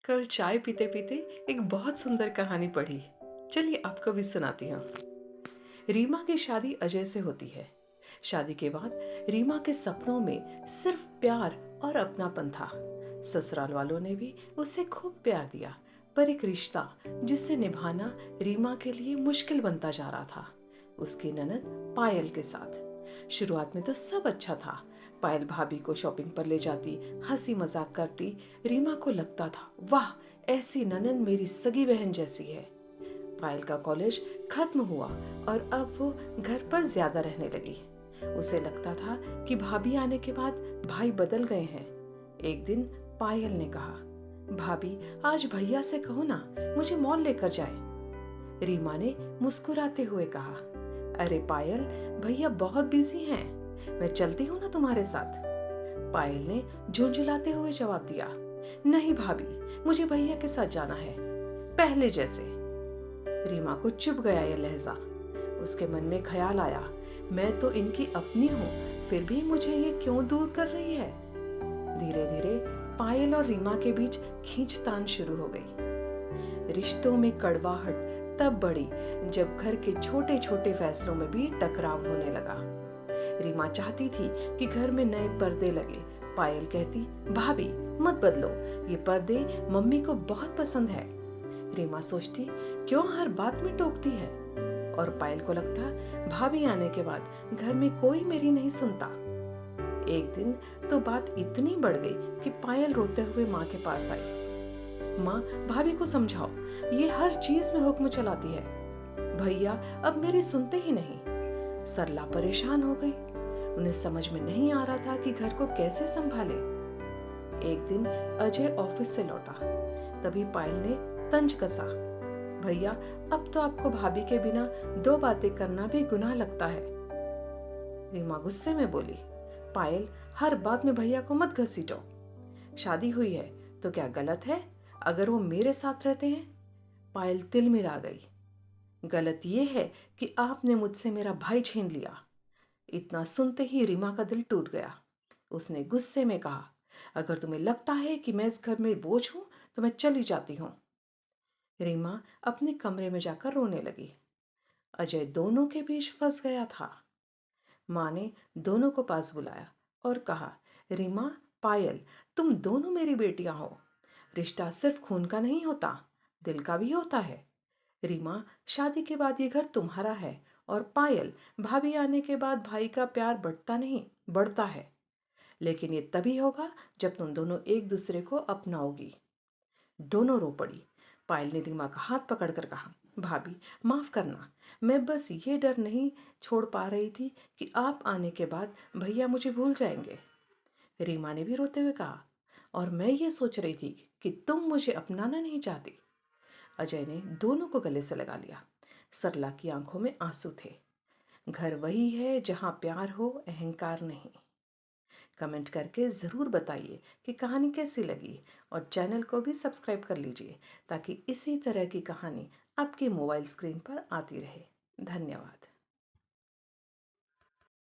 कल चाय पीते पीते एक बहुत सुंदर कहानी पढ़ी। चलिए आपको भी सुनाती हूँ। रीमा की शादी अजय से होती है। शादी के बाद रीमा के सपनों में सिर्फ प्यार और अपनापन था। ससुराल वालों ने भी उसे खूब प्यार दिया, पर एक रिश्ता जिसे निभाना रीमा के लिए मुश्किल बनता जा रहा था, उसकी ननद पायल के साथ। शुरुआत में तो सब अच्छा था। पायल भाभी को शॉपिंग पर ले जाती, हंसी मजाक करती। रीमा को लगता था, वाह, ऐसी ननद मेरी सगी बहन जैसी है। पायल का कॉलेज खत्म हुआ और अब वो घर पर ज्यादा रहने लगी। उसे लगता था कि भाभी आने के बाद भाई बदल गए हैं। एक दिन पायल ने कहा, भाभी आज भैया से कहो ना मुझे मॉल लेकर जाए। रीमा ने मुस्कुराते हुए कहा, अरे पायल, भैया बहुत बिजी हैं, मैं चलती हूँ ना तुम्हारे साथ। पायल ने झुंझुलाते हुए जवाब दिया, नहीं भाभी, मुझे भैया के साथ जाना है, पहले जैसे। रीमा को चुभ गया यह लहजा। उसके मन में ख्याल आया, मैं तो इनकी अपनी हूँ, फिर भी मुझे ये क्यों दूर कर रही है। धीरे धीरे पायल और रीमा के बीच खींचतान शुरू हो गई। रिश्तों में कड़वाहट तब बढ़ी जब घर के छोटे छोटे फैसलों में भी टकराव होने लगा। रीमा चाहती थी कि घर में नए पर्दे लगे। पायल कहती, भाभी मत बदलो, ये पर्दे मम्मी को बहुत पसंद है। रीमा सोचती, क्यों हर बात में टोकती है। और पायल को लगता, भाभी आने के बाद घर में कोई मेरी नहीं सुनता। एक दिन तो बात इतनी बढ़ गई कि पायल रोते हुए माँ के पास आई। माँ, भाभी को समझाओ, ये हर चीज में हुक्म चलाती है, भैया अब मेरी सुनते ही नहीं। सरला परेशान हो गई। उन्हें समझ में नहीं आ रहा था कि घर को कैसे संभाले। एक दिन अजय ऑफिस से लौटा, तभी पायल ने तंज कसा, भैया अब तो आपको भाभी के बिना दो बातें करना भी गुनाह लगता है। रीमा गुस्से में बोली, पायल, हर बात में भैया को मत घसीटो। शादी हुई है तो क्या गलत है अगर वो मेरे साथ रहते हैं। पायल तिलमिला गई, गलत ये है कि आपने मुझसे मेरा भाई छीन लिया। इतना सुनते ही रीमा का दिल टूट गया। उसने गुस्से में कहा, अगर तुम्हें लगता है कि मैं इस घर में बोझ हूं तो मैं चली जाती हूँ। रीमा अपने कमरे में जाकर रोने लगी। अजय दोनों के बीच फंस गया था। माँ ने दोनों को पास बुलाया और कहा, रीमा, पायल, तुम दोनों मेरी बेटियां हो। रिश्ता सिर्फ खून का नहीं होता, दिल का भी होता है। रीमा, शादी के बाद ये घर तुम्हारा है, और पायल, भाभी आने के बाद भाई का प्यार बढ़ता नहीं, बढ़ता है। लेकिन ये तभी होगा जब तुम दोनों एक दूसरे को अपनाओगी। दोनों रो पड़ी। पायल ने रीमा का हाथ पकड़कर कहा, भाभी माफ करना, मैं बस ये डर नहीं छोड़ पा रही थी कि आप आने के बाद भैया मुझे भूल जाएंगे। रीमा ने भी रोते हुए कहा, और मैं ये सोच रही थी कि तुम मुझे अपनाना नहीं चाहती। अजय ने दोनों को गले से लगा लिया। सरला की आंखों में आंसू थे। घर वही है जहां प्यार हो, अहंकार नहीं। कमेंट करके ज़रूर बताइए कि कहानी कैसी लगी, और चैनल को भी सब्सक्राइब कर लीजिए ताकि इसी तरह की कहानी आपके मोबाइल स्क्रीन पर आती रहे। धन्यवाद।